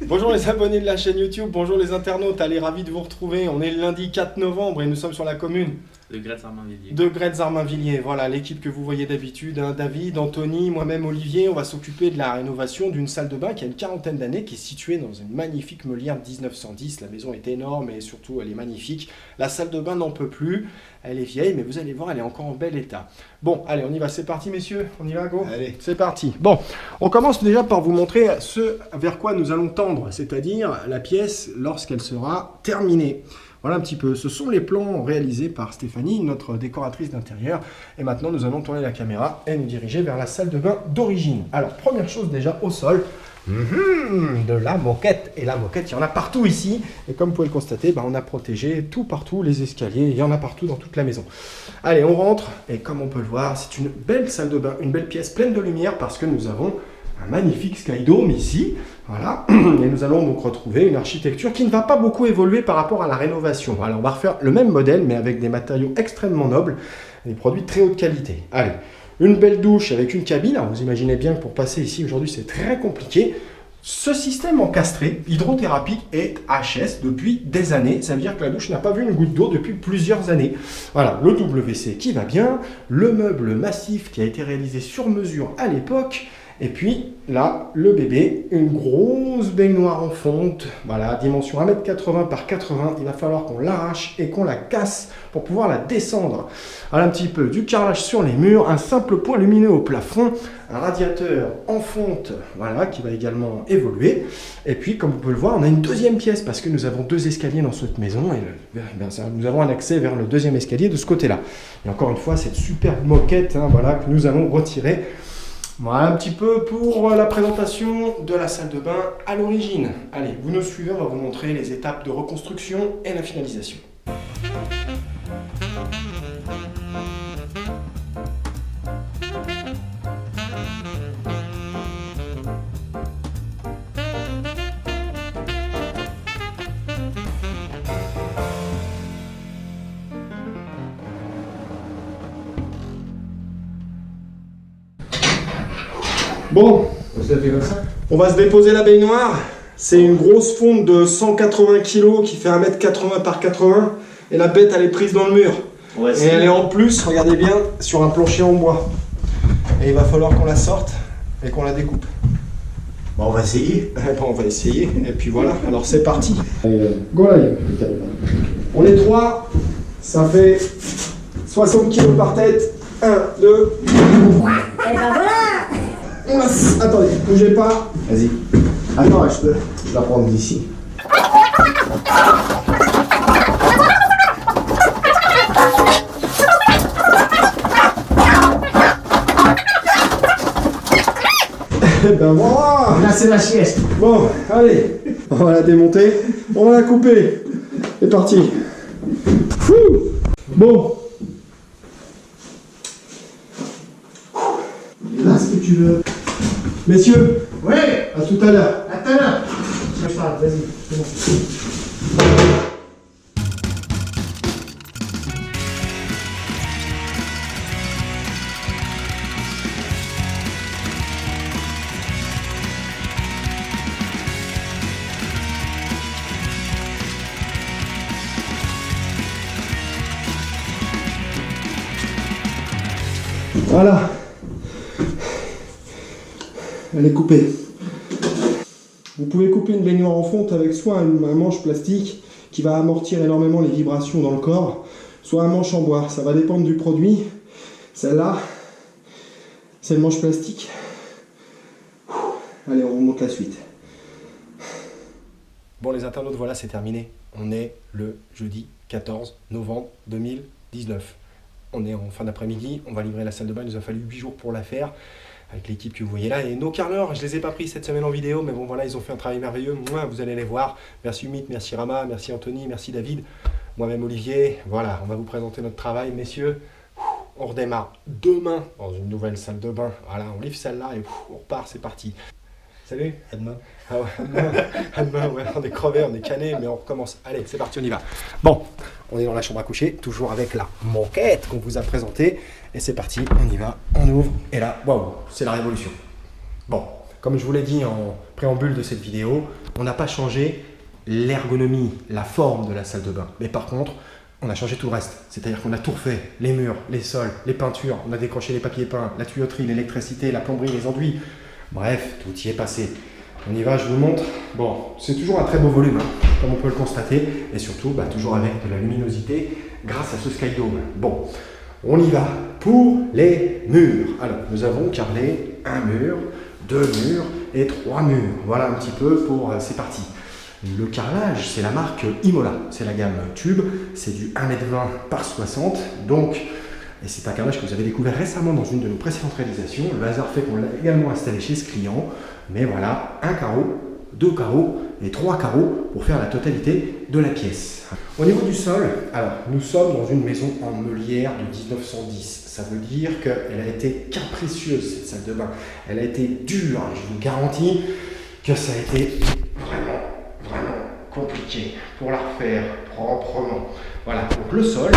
Bonjour les abonnés de la chaîne YouTube, bonjour les internautes, allez, ravi de vous retrouver. On est le lundi 4 novembre et nous sommes sur la commune de Gretz-Armainvilliers. De Gretz-Armainvilliers. Voilà l'équipe que vous voyez d'habitude, hein, David, Anthony, moi-même Olivier. On va s'occuper de la rénovation d'une salle de bain qui a une quarantaine d'années, qui est située dans une magnifique meulière de 1910. La maison est énorme et surtout elle est magnifique. La salle de bain n'en peut plus, elle est vieille mais vous allez voir, elle est encore en bel état. Bon, allez, on y va, c'est parti messieurs, on y va, go. Allez, c'est parti. Bon, on commence déjà par vous montrer ce vers quoi nous allons tendre, c'est-à-dire la pièce lorsqu'elle sera terminée. Voilà un petit peu, ce sont les plans réalisés par Stéphanie, notre décoratrice d'intérieur. Et maintenant, nous allons tourner la caméra et nous diriger vers la salle de bain d'origine. Alors, première chose déjà, au sol, de la moquette. Et la moquette, il y en a partout ici. Et comme vous pouvez le constater, on a protégé tout partout, les escaliers, il y en a partout dans toute la maison. Allez, on rentre. Et comme on peut le voir, c'est une belle salle de bain, une belle pièce pleine de lumière parce que nous avons un magnifique sky dome ici. Voilà, et nous allons donc retrouver une architecture qui ne va pas beaucoup évoluer par rapport à la rénovation. Voilà, on va refaire le même modèle, mais avec des matériaux extrêmement nobles, des produits de très haute qualité. Allez, une belle douche avec une cabine. Alors, vous imaginez bien que pour passer ici aujourd'hui, c'est très compliqué. Ce système encastré, hydrothérapie, est HS depuis des années. Ça veut dire que la douche n'a pas vu une goutte d'eau depuis plusieurs années. Voilà, le WC qui va bien, le meuble massif qui a été réalisé sur mesure à l'époque. Et puis là, le bébé, une grosse baignoire en fonte, voilà, dimension 1,80 m par 80 m. Il va falloir qu'on l'arrache et qu'on la casse pour pouvoir la descendre. Voilà un petit peu du carrelage sur les murs, un simple point lumineux au plafond, un radiateur en fonte, voilà, qui va également évoluer. Et puis, comme vous pouvez le voir, on a une deuxième pièce parce que nous avons deux escaliers dans cette maison et nous avons un accès vers le deuxième escalier de ce côté-là. Et encore une fois, cette superbe moquette, hein, voilà, que nous allons retirer. Voilà un petit peu pour la présentation de la salle de bain à l'origine. Allez, vous nous suivez, on va vous montrer les étapes de reconstruction et la finalisation. Bon, on va se déposer la baignoire. C'est une grosse fonte de 180 kg qui fait 1,80 m par 80 et la bête elle est prise dans le mur. Et elle est en plus, regardez bien, sur un plancher en bois. Et il va falloir qu'on la sorte et qu'on la découpe. bon, on va essayer. Bon, on va essayer et puis voilà, alors c'est parti. Go là, on est trois, ça fait 60 kg par tête. 1, 2. Et ben voilà. Attendez, bougez pas. Vas-y. Attends, je peux la prendre d'ici. Eh ben voilà. Là, c'est la sieste. Bon, allez, on va la démonter, on va la couper. C'est parti. Fou. Bon. Là, ce que tu veux. Messieurs, Ouais, à tout à l'heure. à tout à l'heure. Vas-y, c'est bon. Voilà. Elle est coupée. Vous pouvez couper une baignoire en fonte avec soit un manche plastique qui va amortir énormément les vibrations dans le corps, soit un manche en bois. Ça va dépendre du produit. Celle-là, c'est le manche plastique. Allez, on remonte la suite. Bon les internautes, voilà, c'est terminé. On est le jeudi 14 novembre 2019. On est en fin d'après-midi, on va livrer la salle de bain, il nous a fallu 8 jours pour la faire, avec l'équipe que vous voyez là. Et nos carreleurs, je les ai pas pris cette semaine en vidéo, mais bon voilà, ils ont fait un travail merveilleux. Moi, vous allez les voir. Merci Humit, merci Rama, merci Anthony, merci David, moi-même Olivier. Voilà, on va vous présenter notre travail, messieurs. On redémarre demain dans une nouvelle salle de bain. Voilà, on livre celle-là et on repart, c'est parti. Salut. À demain. Ah ouais, à demain, ouais, on est crevés, on est canés, mais on recommence. Allez, c'est parti, on y va. Bon, on est dans la chambre à coucher, toujours avec la moquette qu'on vous a présentée. Et c'est parti, on y va, on ouvre. Et là, waouh, c'est la révolution. Bon, comme je vous l'ai dit en préambule de cette vidéo, on n'a pas changé l'ergonomie, la forme de la salle de bain. Mais par contre, on a changé tout le reste. C'est-à-dire qu'on a tout refait. Les murs, les sols, les peintures, on a décroché les papiers peints, la tuyauterie, l'électricité, la plomberie, les enduits. Bref, tout y est passé. On y va, je vous montre. Bon, c'est toujours un très beau volume, hein, comme on peut le constater. Et surtout, toujours avec de la luminosité grâce à ce Skydome. Bon, on y va pour les murs. Alors, nous avons carrelé un mur, 2 murs et 3 murs. Voilà un petit peu pour... c'est parti. Le carrelage, c'est la marque Imola. C'est la gamme tube. C'est du 1,20 par 60. Donc, et c'est un carrelage que vous avez découvert récemment dans une de nos précédentes réalisations. Le hasard fait qu'on l'a également installé chez ce client. Mais voilà, un carreau, 2 carreaux et 3 carreaux pour faire la totalité de la pièce. Au niveau du sol, alors nous sommes dans une maison en meulière de 1910. Ça veut dire qu'elle a été capricieuse, cette salle de bain. Elle a été dure, je vous garantis que ça a été vraiment compliqué pour la refaire proprement. Voilà, donc le sol,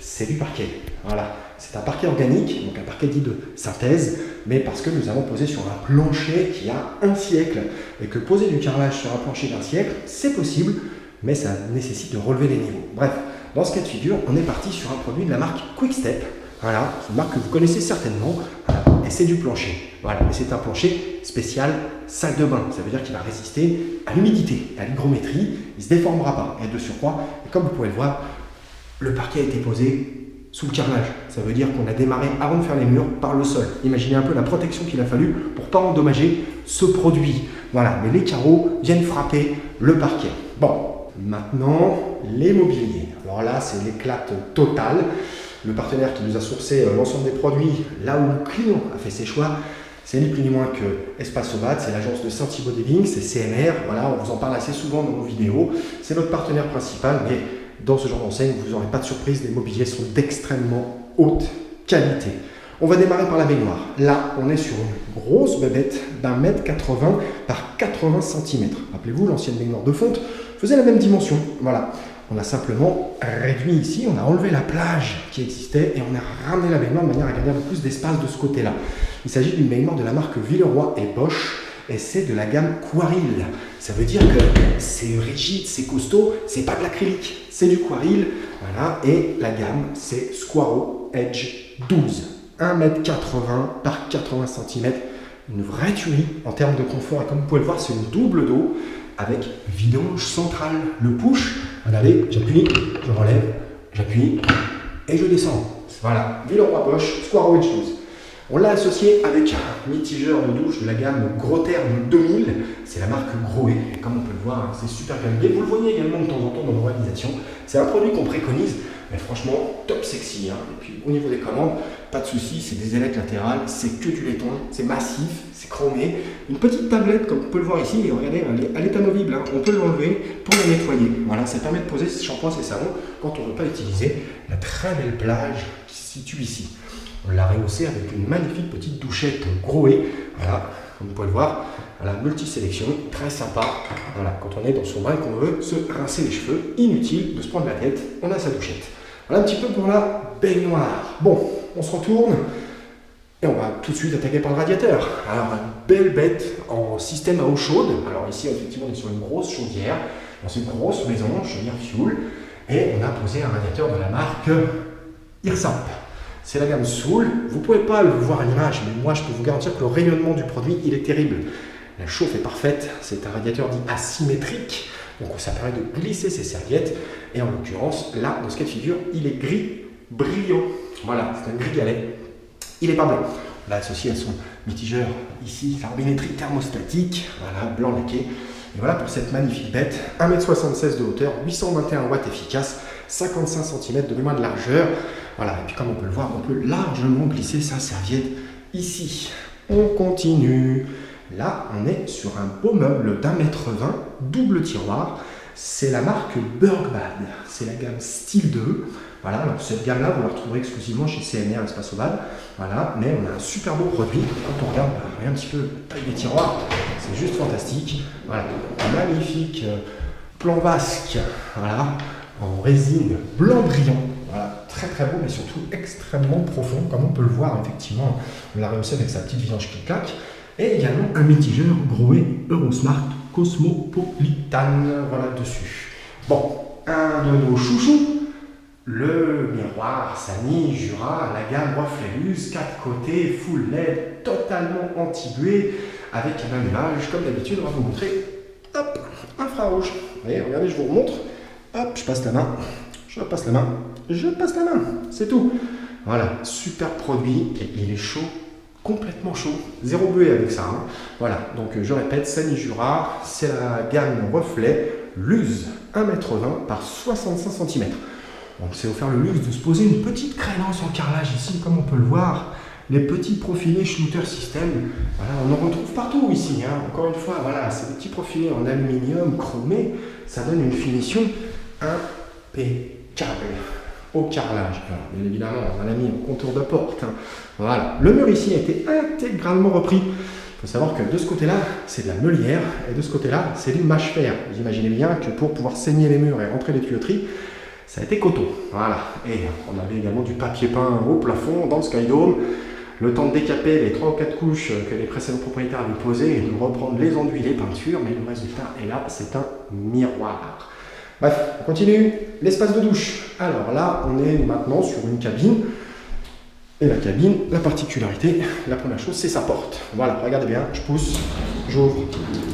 c'est du parquet. Voilà, c'est un parquet organique, donc un parquet dit de synthèse, mais parce que nous avons posé sur un plancher qui a 1 siècle, et que poser du carrelage sur un plancher d'1 siècle, c'est possible, mais ça nécessite de relever les niveaux. Bref, dans ce cas de figure, on est parti sur un produit de la marque Quick-Step. Voilà, c'est une marque que vous connaissez certainement, et c'est du plancher. Voilà, mais c'est un plancher spécial salle de bain. Ça veut dire qu'il va résister à l'humidité, à l'hygrométrie, il ne se déformera pas. Et de surcroît, et comme vous pouvez le voir, le parquet a été posé sous le carrelage. Ça veut dire qu'on a démarré avant de faire les murs par le sol. Imaginez un peu la protection qu'il a fallu pour ne pas endommager ce produit. Voilà, mais les carreaux viennent frapper le parquet. Bon, maintenant, les mobiliers. Alors là, c'est l'éclate totale. Le partenaire qui nous a sourcé l'ensemble des produits, là où le client a fait ses choix, c'est ni plus ni moins que Espace Obad, c'est l'agence de Saint-Thibaud des Vignes, c'est CMR. Voilà, on vous en parle assez souvent dans nos vidéos. C'est notre partenaire principal, mais dans ce genre d'enseigne, vous n'aurez pas de surprise, les mobiliers sont d'extrêmement haute qualité. On va démarrer par la baignoire. Là, on est sur une grosse bébête d'1,80 m par 80 cm. Rappelez-vous, l'ancienne baignoire de fonte faisait la même dimension. Voilà. On a simplement réduit ici, on a enlevé la plage qui existait et on a ramené la baignoire de manière à garder un peu plus d'espace de ce côté-là. Il s'agit d'une baignoire de la marque Villeroy et Bosch. Et c'est de la gamme Quaril. Ça veut dire que c'est rigide, c'est costaud, c'est pas de l'acrylique, c'est du Quaril. Voilà, et la gamme, c'est Squaro Edge 12. 1,80 m par 80 cm. Une vraie tuerie en termes de confort. Et comme vous pouvez le voir, c'est une double dos avec vidange centrale. Le push, regardez, j'appuie, je relève, j'appuie et je descends. Voilà, Villeroy Bosch, Squaro Edge 12. On l'a associé avec un mitigeur de douche de la gamme Grotherm 2000. C'est la marque Grohe. Et comme on peut le voir, c'est super qualité. Vous le voyez également de temps en temps dans nos réalisations. C'est un produit qu'on préconise, mais franchement, top sexy. Hein. Et puis au niveau des commandes, pas de souci, c'est des ailettes latérales, c'est que du laiton, c'est massif, c'est chromé. Une petite tablette, comme on peut le voir ici, et regardez, elle est amovible. Hein. On peut l'enlever pour la nettoyer. Voilà, ça permet de poser ses shampoings, ses savons quand on ne veut pas utiliser la très belle plage qui se situe ici. On l'a rehaussé avec une magnifique petite douchette Grohe. Voilà, comme vous pouvez le voir, voilà, multi-sélection, très sympa. Voilà, quand on est dans son bain et qu'on veut se rincer les cheveux, inutile de se prendre la tête, on a sa douchette. Voilà un petit peu pour la baignoire. Bon, on se retourne et on va tout de suite attaquer par le radiateur. Alors, une belle bête en système à eau chaude. Alors ici, effectivement, on est sur une grosse chaudière, dans une grosse maison, chaudière fuel, et on a posé un radiateur de la marque Hirsamp. C'est la gamme Soul. Vous ne pouvez pas le voir à l'image, mais moi je peux vous garantir que le rayonnement du produit, il est terrible. La chauffe est parfaite, c'est un radiateur dit asymétrique, donc ça permet de glisser ses serviettes. Et en l'occurrence, là, dans ce cas de figure, il est gris brillant. Voilà, c'est un gris galet. Il n'est pas blanc. On l'a associé à son mitigeur ici, la robinetterie thermostatique, voilà, blanc laqué. Et voilà pour cette magnifique bête, 1,76 m de hauteur, 821 watts efficace, 55 cm de mémoire de largeur. Voilà, et puis comme on peut le voir, on peut largement glisser sa serviette ici. On continue. Là, on est sur un beau meuble d'1,20 m, double tiroir. C'est la marque Bergbad. C'est la gamme Style 2. Voilà, alors cette gamme-là, vous la retrouverez exclusivement chez CMR Espace Obad. Voilà, mais on a un super beau produit. Quand on regarde, un petit peu la taille des tiroirs, c'est juste fantastique. Voilà, magnifique plan vasque. Voilà, en résine blanc brillant. Voilà, très très beau, mais surtout extrêmement profond, comme on peut le voir, effectivement. On l'a rehaussé avec sa petite vidange qui claque. Et également un mitigeur Grohe Eurosmart Cosmopolitan, voilà dessus. Bon, un de nos chouchous, le miroir Sany Jura, la gamme Reflelus, 4 côtés, full LED, totalement anti-buée, avec un allumage, comme d'habitude, on va vous montrer, hop, infrarouge. Voyez, regardez, je vous remontre, hop, je passe la main, je passe la main, je passe la main, c'est tout. Voilà, super produit, et il est chaud, complètement chaud, zéro buée avec ça. Hein. Voilà, donc je répète, Sany Jura, c'est la gamme Reflet, Luz 1,20 m par 65 cm. Donc c'est offert le luxe de se poser une petite crénence en carrelage ici, comme on peut le voir. Les petits profilés Schluter System, voilà, on en retrouve partout ici. Hein. Encore une fois, voilà, ces petits profilés en aluminium chromé, ça donne une finition impeccable au carrelage. Alors, bien évidemment, on l'a mis en contour de porte. Hein. Voilà, le mur ici a été intégralement repris. Il faut savoir que de ce côté-là, c'est de la meulière, et de ce côté-là, c'est du mâche-fer. Vous imaginez bien que pour pouvoir saigner les murs et rentrer les tuyauteries, ça a été coton. Voilà. Et on avait également du papier peint au plafond, dans le Skydome. Le temps de décaper les 3 ou 4 couches que les précédents propriétaires avaient posées et de reprendre les enduits, les peintures, mais le résultat est là, c'est un miroir. Bref, on continue. L'espace de douche. Alors là, on est maintenant sur une cabine. Et la cabine, la particularité, la première chose, c'est sa porte. Voilà, regardez bien, je pousse, j'ouvre.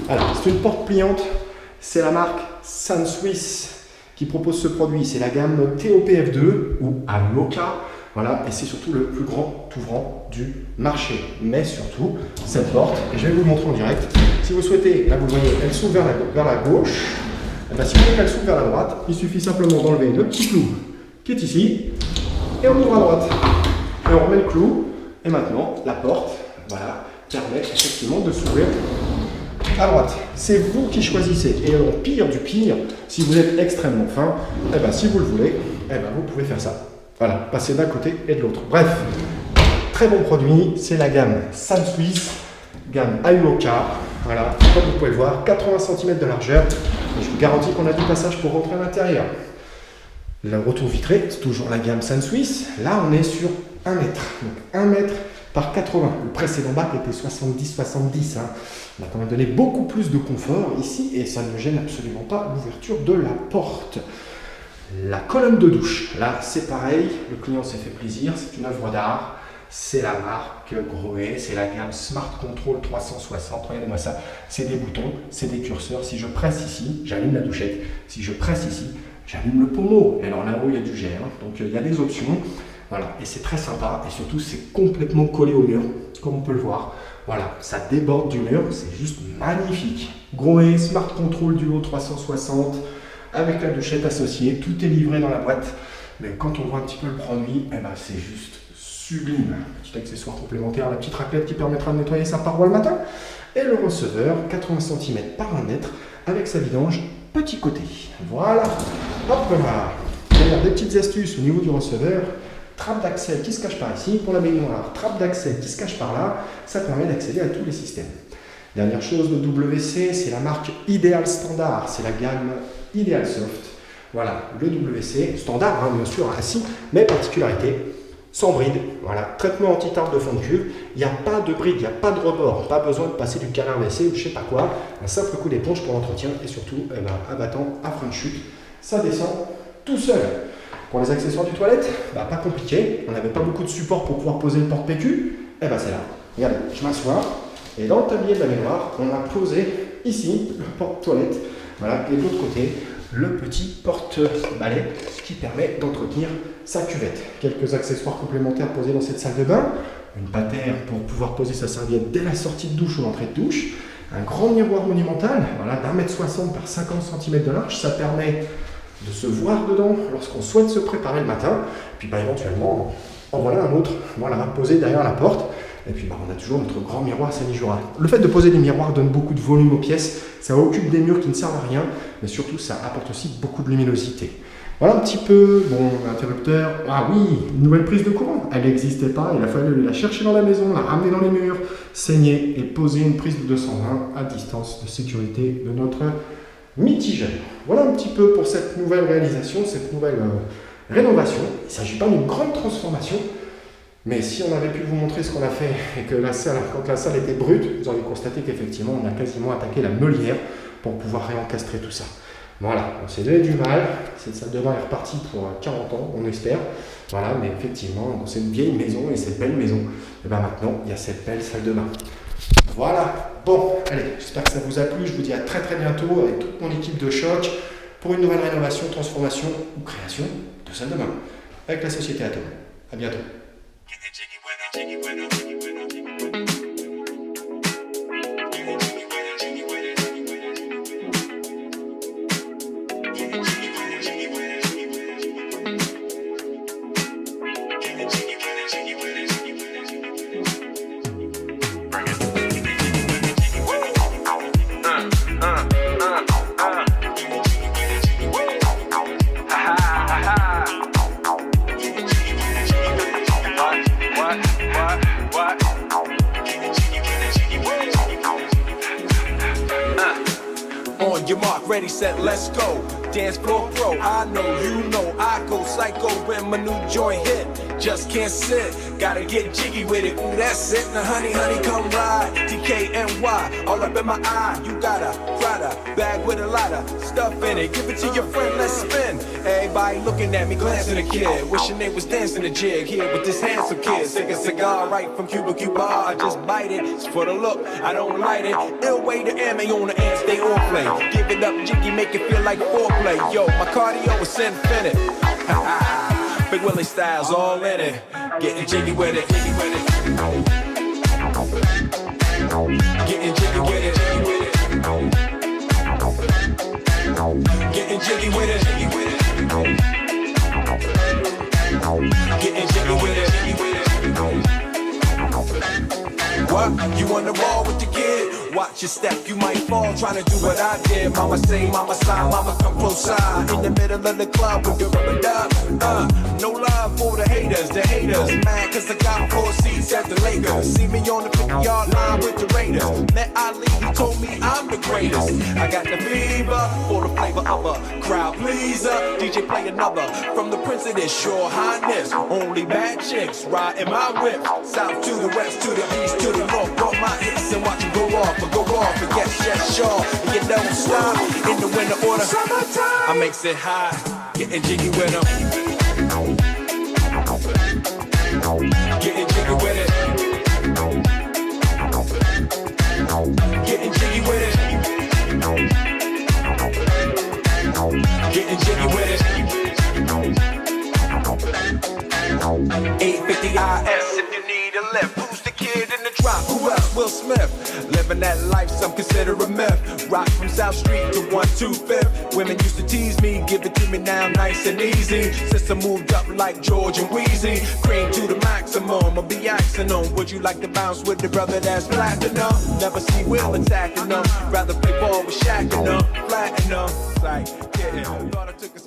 Alors, c'est une porte pliante. C'est la marque Sanswiss qui propose ce produit. C'est la gamme TOPF2 ou Aloca. Voilà, et c'est surtout le plus grand ouvrant du marché. Mais surtout, cette porte, et je vais vous le montrer en direct. Si vous souhaitez, là vous voyez, elle s'ouvre vers la gauche. Et bien, si vous voulez qu'elle s'ouvre vers la droite, il suffit simplement d'enlever le petit clou qui est ici, et on ouvre à droite. Et on remet le clou, et maintenant, la porte, voilà, permet effectivement de s'ouvrir à droite. C'est vous qui choisissez. Et au pire du pire, si vous êtes extrêmement fin, et ben, si vous le voulez, et ben, vous pouvez faire ça. Voilà, passer d'un côté et de l'autre. Bref, très bon produit, c'est la gamme Sanswiss, gamme Aloca. Voilà, comme vous pouvez le voir, 80 cm de largeur. Et je vous garantis qu'on a du passage pour rentrer à l'intérieur. Le retour vitré, c'est toujours la gamme Sanswiss. Là, on est sur 1 mètre. Donc 1 mètre par 80. Le précédent bac était 70-70. Hein. On a quand même donné beaucoup plus de confort ici et ça ne gêne absolument pas l'ouverture de la porte. La colonne de douche, là c'est pareil, le client s'est fait plaisir, c'est une œuvre d'art, c'est la marque Grohe, c'est la gamme Smart Control 360, regardez-moi ça, c'est des boutons, c'est des curseurs, si je presse ici, j'allume la douchette, si je presse ici, j'allume le pommeau, et alors là-haut il y a du gel, hein. Donc il y a des options, voilà, et c'est très sympa, et surtout c'est complètement collé au mur, comme on peut le voir, voilà, ça déborde du mur, c'est juste magnifique. Grohe Smart Control Duo 360, avec la douchette associée, tout est livré dans la boîte, mais quand on voit un petit peu le produit, eh ben, c'est juste sublime. Petit accessoire complémentaire, la petite raclette qui permettra de nettoyer sa paroi le matin, et le receveur, 80 cm par 1 mètre, avec sa vidange petit côté. Voilà, hop là. D'ailleurs, des petites astuces au niveau du receveur, trappe d'accès qui se cache par ici, pour la baignoire, trappe d'accès qui se cache par là, ça permet d'accéder à tous les systèmes. Dernière chose, le WC, c'est la marque Ideal Standard, c'est la gamme Ideal Soft. Voilà, le WC, standard, hein, bien sûr, assis, mais particularité, sans bride. Voilà, traitement anti-tarte de fond de cuve, il n'y a pas de bride, il n'y a pas de rebord, pas besoin de passer du canard WC ou je sais pas quoi, un simple coup d'éponge pour l'entretien et surtout abattant à frein de chute, ça descend tout seul. Pour les accessoires du toilette, bah, pas compliqué, on n'avait pas beaucoup de support pour pouvoir poser le porte-PQ, et bah c'est là. Regardez, je m'assois, et dans le tablier de la baignoire, on a posé ici le porte-toilette, voilà, et de l'autre côté, le petit porte-balai qui permet d'entretenir sa cuvette. Quelques accessoires complémentaires posés dans cette salle de bain, une patère pour pouvoir poser sa serviette dès la sortie de douche ou l'entrée de douche, un grand miroir monumental, voilà, d'1,60 m par 50 cm de large, ça permet de se voir dedans lorsqu'on souhaite se préparer le matin, puis bah, éventuellement en voilà un autre, voilà, posé derrière la porte. Et puis bah, on a toujours notre grand miroir Sany Jura. Le fait de poser des miroirs donne beaucoup de volume aux pièces, ça occupe des murs qui ne servent à rien, mais surtout ça apporte aussi beaucoup de luminosité. Voilà un petit peu, bon, l'interrupteur, ah oui, une nouvelle prise de courant, elle n'existait pas, il a fallu la chercher dans la maison, la ramener dans les murs, saigner et poser une prise de 220 à distance de sécurité de notre mitigeur. Voilà un petit peu pour cette nouvelle réalisation, cette nouvelle rénovation. Il ne s'agit pas d'une grande transformation, Mais si on avait pu vous montrer ce qu'on a fait et que la salle, quand la salle était brute, vous auriez constaté qu'effectivement on a quasiment attaqué la meulière pour pouvoir réencastrer tout ça. Voilà, on s'est donné du mal, cette salle de bain est repartie pour 40 ans, on espère. Voilà, mais effectivement, c'est une vieille maison et cette belle maison, et bien maintenant il y a cette belle salle de bain. Voilà, bon, allez, j'espère que ça vous a plu, je vous dis à très très bientôt avec toute mon équipe de choc pour une nouvelle rénovation, transformation ou création de salle de bain avec la société Atom. À bientôt. On your mark, ready, set, let's go. Dance floor pro, I know, you know, I go psycho when my new joint hit. Just can't sit, gotta get jiggy with it. Ooh, that's it. Now, honey, honey, come ride. DKNY, all up in my eye. You got a Prada bag with a lot of stuff in it. Give it to your friend, let's spin. Everybody looking at me, glancing at the kid. Wishing they was dancing the jig here with this handsome kid. Sick a cigar right from Cuba Cuba. I just bite it. It's for the look, I don't light it. Ill way to ammo on the end, stay on play. Give it up, jiggy, make it feel like foreplay. Yo, my cardio is infinite. Big Willie Styles all in it. Getting jiggy with it. Getting jiggy with it. Getting jiggy with it. Getting jiggy with it. What? You on the wall with the kid? Watch your step, you might fall trying to do what I did. Mama say, mama sign, mama come close side. In the middle of the club with the rubber duck. No love for the haters mad cause I got 4 seats at the Lakers. See me on the 50-yard line with the Raiders. Met Ali, he told me I'm the greatest. I got the fever for the flavor of a crowd pleaser. DJ play another from the Prince of this Your Highness. Only bad chicks riding my whip. South to the west, to the east, to the north. Brought my hits and watch them go off and yes, sure. And you don't stop in the winter order. Summertime. I makes it high, getting jiggy with them. Getting jiggy with it. Getting jiggy with it. Getting jiggy with it. 850 IS if you need a lift. Who's the kid in the drop? Who else? Will Smith. Living that life, some consider a myth. Rock from South Street to 125th. Women used to tease me, give it to me now nice and easy. Since I moved up like George and Wheezy. Cream to the maximum, I'll be axing them. Would you like to bounce with the brother that's platinum? Never see Will attacking them. Rather play ball with Shaq and them. Flatten them. Like, yeah, thought I took a